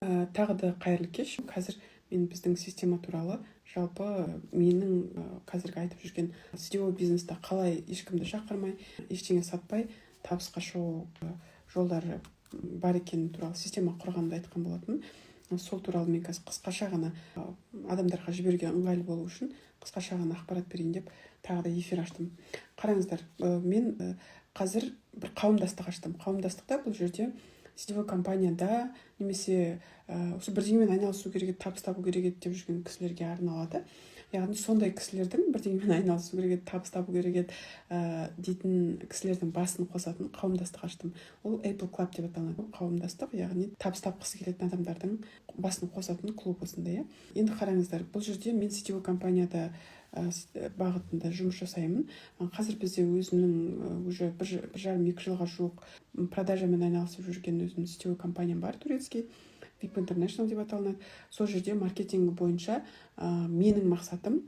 Тағы да қайырлы кеш. Қазір мен біздің система туралы жалпы менің қазіргі айтып жүрген SEO бизнесте қалай ешкімді шақырмай, ештеңе сатпай табысқа шығу жолдары бар екені туралы система құрғанда айтқан болатын. Сол туралы мен қазір қысқаша ғана адамдарға жіберуге ыңғайлы болу үшін қысқаша ғана ақпарат берейін деп тағы да эфир аштым. Қараңыздар, мен қазір бір қауымдастық аштым. Қауымдастықта бұл жерде сетевой компанияда немесе осы бірдеңемен айналысу керек еді, табыс табу керек еді деп жүрген кісілерге арналады. Яғни сондай кісілердің бірдеңемен айналысу керек еді, табыс табу керек еді дейтін кісілердің басын қосатын қауымдастық аштым. Ол Apple Club деп аталады. Қауымдастық, яғни табыс тапқысы келетін адамдардың басын қосатын клуб осындай. Енді қараңыздар, бұл жерде мен сетевой компанияда бағытында жұмыс жасаймын. Қазір бізде өзімнің уже 1,5-2 жылға жуық продажамен айналысып жүрген өзімнің сетевой компаниям бар, турецкий, VIP International деп аталынады. Сол жерде маркетинг бойынша менің мақсатым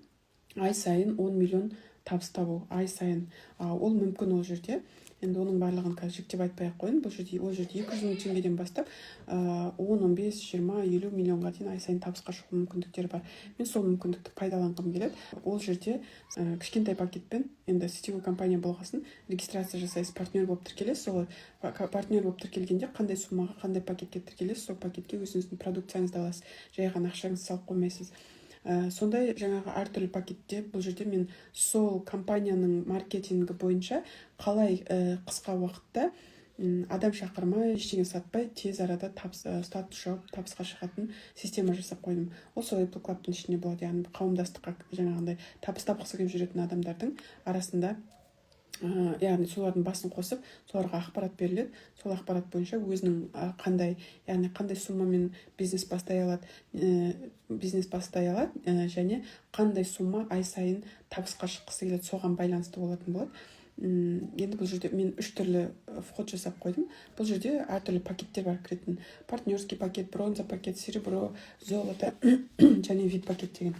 ай сайын 10 миллион табыс табу, ай сайын. Ол мүмкін ол жерде. Енді оның барлығын қазір жіктеп айтпай-ақ қойын. Ол жерде 200 мың теңгеден бастап 10, 15, 20, 50 миллионға дейін ай сайын табысқа шығу мүмкіндіктері бар. Мен сол мүмкіндікті пайдаланғым келеді. Ол жерде кішкентай пакетпен, енді сетевой компания болғасын, регистрация жасайсыз, партнер болып тіркелесіз. Сол партнер болып тіркелгенде қандай суммаға, қандай пакетке тіркелесіз, сол пакетке өзіңіздің продукцияңызды аласыз. Жай ғана ақшаңызды салып қоймайсыз. Сондай жаңағы әртүрлі пакетте бұл жерде мен сол компанияның маркетингі бойынша қалай қысқа уақытта адам шақырмай, ештеңе сатпай, тез арада статус жауып, табысқа шығатын система жасап қойдым. Ол сол Apple Club'тың ішінде болады, яғни қауымдастыққа жаңағындай табыс тапқысы келіп жүретін адамдардың арасында, яғни солардың басын қосып, соларға ақпарат беріледі. Сол ақпарат бойынша өзінің қандай суммамен бизнес бастай алады, және қандай сумма ай сайын табысқа шыққысы келеді, соған байланысты болатын болады. Енді бұл жерде мен 3 түрлі вход жасап қойдым. Бұл жерде әртүрлі пакеттер бар кіретін. Партнерский пакет, бронза пакет, серебро, золото және VIP пакет деген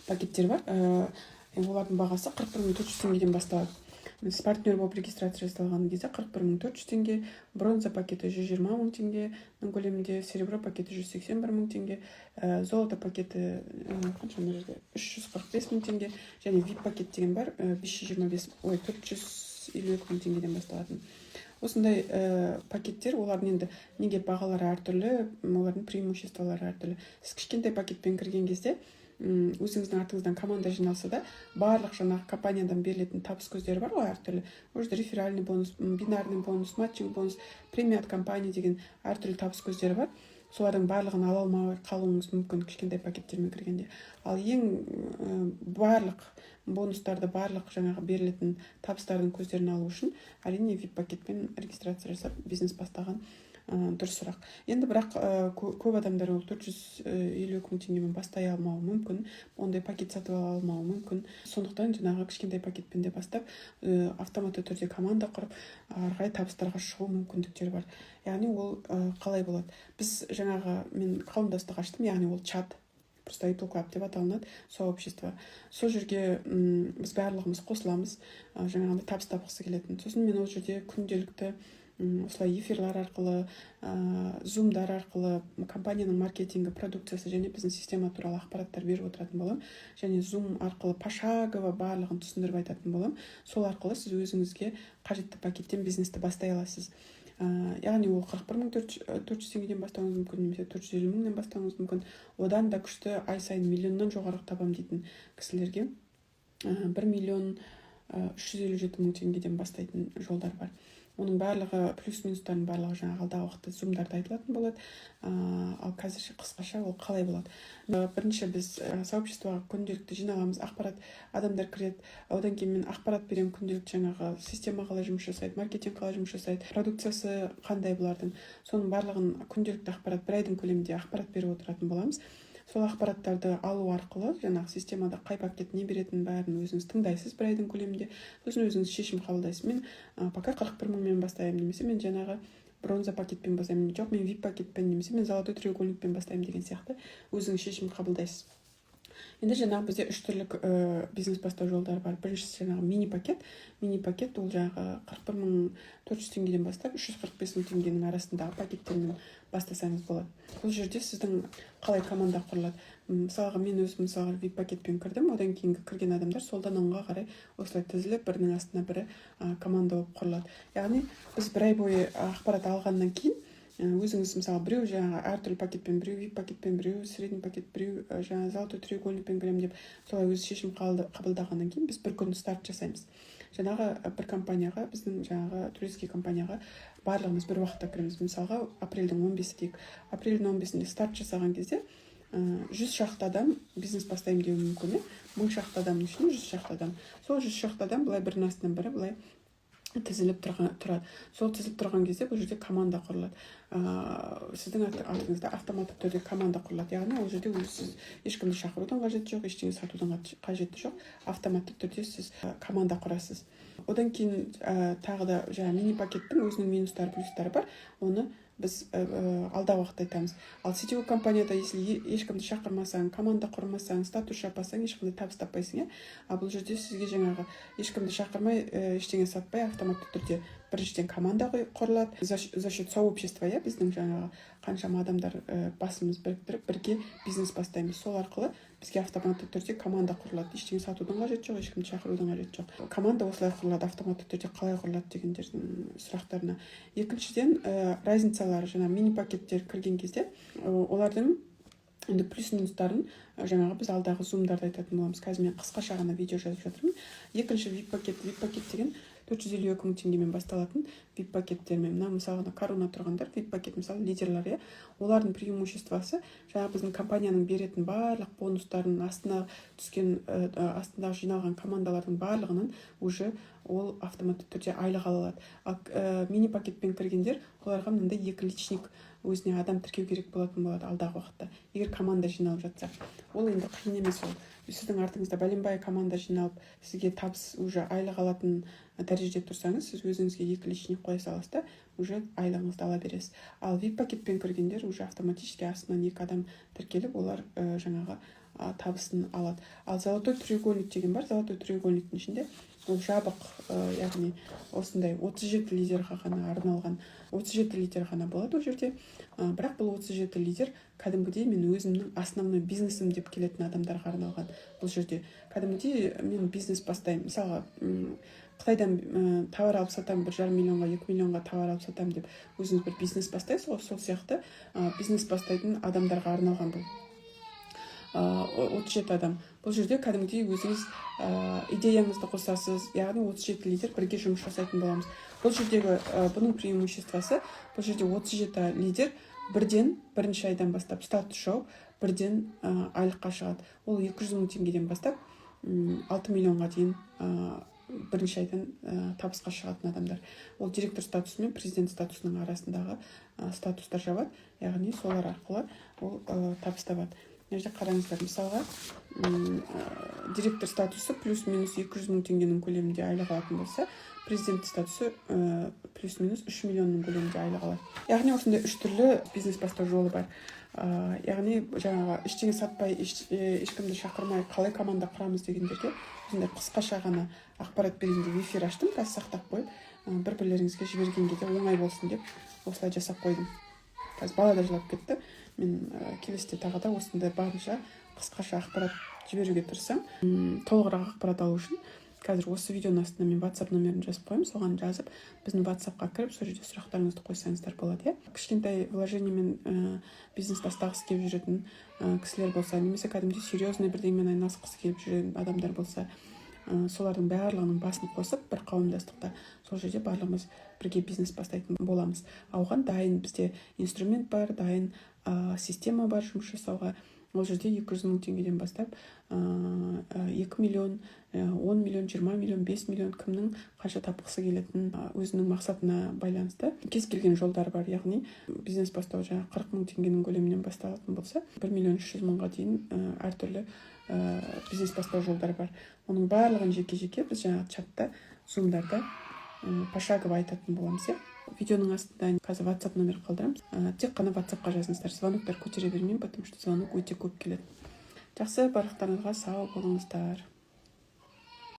пакеттер бар. Олардың бағасы 41.400 теңгеден басталады. Сіз партнер болып регистрация жасалған кезде 41.400 теңге, бронза пакеті 120 мың теңгенің көлемінде, серебро пакеті 181 мың теңге, золото пакеті 345 мың теңге, және VIP пакет деген бар, 452 мың теңгеден басталатын. Осындай пакеттер, олардың енді неге бағалары әртүрлі, олардың преимуществолары әртүрлі. Сіз кішкентай пакетпен кірген кезде өзіңіздің артыңыздан команда жиналса да, барлық жаңағы компаниядан берілетін табыс көздері бар ғой әртүрлі. Ол жерде реферальный бонус, бинарный бонус, матчинг бонус, премия от компания деген әртүрлі табыс көздері бар. Солардың барлығын ала алмай қалуыңыз мүмкін кішкентай пакеттермен кіргенде. Ал ең барлық бонустарды, барлық жаңағы берілетін табыстардың көздерін алу үшін әрине VIP пакетпен регистрация жасап бизнес бастаған дұрысырақ. Енді бірақ көп адамдар ол 452 мың теңгемен бастай алмауы мүмкін, ондай пакет сатып ала алмауы мүмкін. Сондықтан жаңағы кішкентай пакетпен де бастап автоматты түрде команда құрып, арғай табыстарға шығу мүмкіндіктері бар. Яғни ол қалай болады? Біз жаңағы мен қауымдастық аштым, яғни ол чат, просто Apple Club деп аталынады, сообщество. Сол жерге біз барлығымыз қосыламыз, жаңағындай табыс тапқысы келетін. Сосын мен ол жерде күнделікті осылай эфирлар арқылы, зумдар арқылы компанияның маркетингі, продукциясы және біздің система туралы ақпараттар беріп отыратын болам. Және зум арқылы пошагово барлығын түсіндіріп айтатын болам. Сол арқылы сіз өзіңізге қажетті пакеттен бизнесті бастай аласыз. Яғни ол 41.400 теңгеден бастауыңыз мүмкін, немесе 450 мыңнан бастауыңыз мүмкін. Одан да күшті ай сайын миллионнан жоғары табам дейтін кісілерге 1.357 мың теңгеден бастайтын жолдар бар. Оның барлығы плюс-минустардың барлығы жаңағы алдағы уақытта зумдарда айтылатын болады. Ал қазірше қысқаша ол қалай болады? Бірінші біз сообществоға күнделікті жиналамыз, ақпарат адамдар кіреді. Одан кейін мен ақпарат беремін күнделікті, жаңағы система қалай жұмыс жасайды, маркетинг қалай жұмыс жасайды, продукциясы қандай бұлардың. Соның барлығын күнделікті ақпарат, бір айдың көлемінде ақпарат беріп отыратын боламыз. Сол ақпараттарды алу арқылы жаңағы системада қай пакет не беретінін бәрін өзіңіз тыңдайсыз бір айдың көлемінде. Сосын өзіңіз шешім қабылдайсыз. Мен пока 41 мыңмен бастаймын, немесе мен жаңағы бронза пакетпен бастаймын, жоқ мен VIP пакетпен, немесе мен золотой треугольникпен бастаймын деген сияқты өзіңіз шешім қабылдайсыз. Енді жаңағы бізде 3 түрлі бизнес бастау жолдары бар. Біріншісі жаңағы мини пакет. Мини пакет ол жаңағы 41.400 теңгеден бастап 345.000 теңгенің арасындағы пакеттермен бастасаңыз болады. Бұл жерде сіздің қалай команда құрылады. Мысалға мен өзім VIP пакетпен кірдім. Одан кейінгі кірген адамдар солдан оңға қарай осылай тізіліп бірінің астына бірі команда болып құрылады. Яғни біз бір ай бойы ақпарат алғаннан кейін өзіңіз мысалы біреу жаңағы әртүрлі пакетпен, біреу VIP пакетпен, біреу средний пакет, біреу жаңағы золотой треугольникпен кіремін деп солай өз шешім қабылдағаннан кейін біз бір күн старт жасаймыз. Жаңағы бір компанияға, біздің жаңағы туристский компанияға барлығымыз бір уақытта кіреміз. Мысалға апрельдің 15-і дейік. Апрельдің 15-інде старт жасаған кезде 100 шақты адам бизнес бастаймын деуі мүмкін. 1000 шақты адамның ішінде 100 шақты адам. Сол 100 шақты адам былай бірінің астынан бірі былай тізіліп тұрады. Сол тізіліп тұрған кезде бұл жерде команда құрылады. Сіздің артыңызда автоматты түрде команда құрылады. Яғни ол жерде сіз ешкімді шақырудың қажеті жоқ, ештеңе сатудың қажеті жоқ. Автоматты түрде сіз команда құрасыз. Одан кейін тағы да жаңағы мини пакеттің өзінің минустары, плюстары бар. Оны біз алдағы уақытта айтамыз. Ал сетевой компанияда если ешкімді шақырмасаң, команда құрмасаң, статус жаппасаң, ешқандай табыс таппайсың. Бұл жерде сізге жаңағы ешкімді шақырмай, ештеңе сатпай автоматты түрде біріншіден команда құрылады. За счет сообщества, біздің жаңағы қаншама адамдар басымыз біріктіріп бірге бизнес бастаймыз. Сол арқылы бізге автоматты түрде команда құрылады. Ештеңе сатудың қажеті жоқ, ешкімді шақырудың қажеті жоқ. Команда осылай құрылады, автоматты түрде қалай құрылады дегендердің сұрақтарына. Екіншіден, разницалары жаңа мини пакеттер кірген кезде олардың енді плюс-минустарын жаңағы біз алдағы зумдарда айтатын боламыз. Қазір мен қысқаша ғана видео жазып жатырмын. Екінші VIP пакет деген 452 мың теңгемен басталатын VIP пакеттермен. Мына мысалы корона тұрғандар VIP пакет мысалы лидерлер, олардың преимуществосы жаңағы біздің компанияның беретін барлық бонустарын астына түскен астындағы жиналған командалардың барлығынан уже ол автоматты түрде айлық ала алады. Ал мини пакетпен кіргендер оларға мынандай 2 личник өзіне адам тіркеу керек болатын болады алдағы уақытта. Егер команда жиналып жатса, ол енді қиын емес ол. Сіздің артыңызда бәленбай команда жиналып, сізге табыс уже айлық алатын дәрежеде тұрсаңыз, сіз өзіңізге 2 личник қоя саласыз да, уже айлығыңызды ала бересіз. Ал VIP пакетпен кіргендер уже автоматически астынан 2 адам тіркеліп, олар жаңағы табысын алады. Ал золотой треугольник деген бар. Золотой треугольниктің ішінде ол жабық, яғни осындай 37 лидерға ғана арналған, 37 лидер ғана болады ол жерде. Бірақ бұл 37 лидер кәдімгідей мен өзімнің основной бизнесім деп келетін адамдарға арналған. Бұл жерде кәдімгідей мен бизнес бастаймын. Мысалға Қытайдан товар алып сатамын, 1,5 миллионға, 2 миллионға товар алып сатамын деп өзіңіз бір бизнес бастайсыз, сол сияқты бизнес бастайтын адамдарға арналған бұл 37 адам. Бұл жерде кәдімгідей өзіңіз идеяңызды қосасыз, яғни 37 лидер бірге жұмыс жасайтын боламыз. Бұл жердегі бұның преимуществосы, бұл жерде 37 лидер бірден бірінші айдан бастап статус жауып, бірден айлыққа шығады. Ол 200 мың теңгеден бастап 6 миллионға дейін бірінші айдан табысқа шығатын адамдар. Ол директор статусы мен президент статусының арасындағы статустар жабады, яғни солар арқылы ол табыс табады. Мына жерде қараңыздар, мысалға директор статусы плюс-минус 200 мың теңгенің көлемінде айлық алатын болса, президент статусы плюс-минус 3 миллионның көлемінде айлық алады. Яғни осындай 3 түрлі бизнес бастау жолы бар. Яғни жаңағы ештеңе сатпай, ешкімді шақырмай қалай команда құрамыз дегендерге осындай қысқаша ғана ақпарат берейін деп эфир аштым, қазір сақтап қойып, бір-бірлеріңізге жібергенге де оңай болсын деп осылай жасап қойдым. Қазір бала да жылап кетті. Мен келесіде тағы да осындай барынша қысқаша ақпарат жіберуге тырысам. Толығырақ ақпарат алу үшін қазір осы видеоның астына мен WhatsApp номерін жазып қоймын, соған жазып, біздің WhatsApp-қа кіріп, сол жерде сұрақтарыңызды қойсаңыздар болады. Кішкентай вложениемен бизнес бастағысы келіп жүретін кісілер болса, немесе кәдімгідей серьезный бірдеңемен айналысқысы келіп жүрген адамдар болса, солардың барлығының басын қосып бір қауымдастықта сол жерде барлығымыз бірге бизнес бастайтын боламыз. Оған дайын бізде инструмент бар, дайын система бар жұмыс жасауға. Ол жерде 200 мың теңгеден бастап 2 миллион, 10 миллион, 20 миллион, 5 миллион кімнің қанша тапқысы келетін өзінің мақсатына байланысты кез келген жолдар бар. Яғни бизнес бастау 40 мың теңгенің көлемінен басталатын болса, 1 миллион 300 мыңға дейін әртүрлі бизнес бастау жолдар бар. Оның барлығын жеке-жеке біз чатта, зумдарда пошагово айтатын боламыз. Видеоның астында қазір WhatsApp номер қалдырамыз. Тек қана WhatsApp-қа жазыңыздар. Звоноктар көтере бермеймін, потому что звонок өте көп келеді. Жақсы, барлықтарыңызға сау болыңыздар.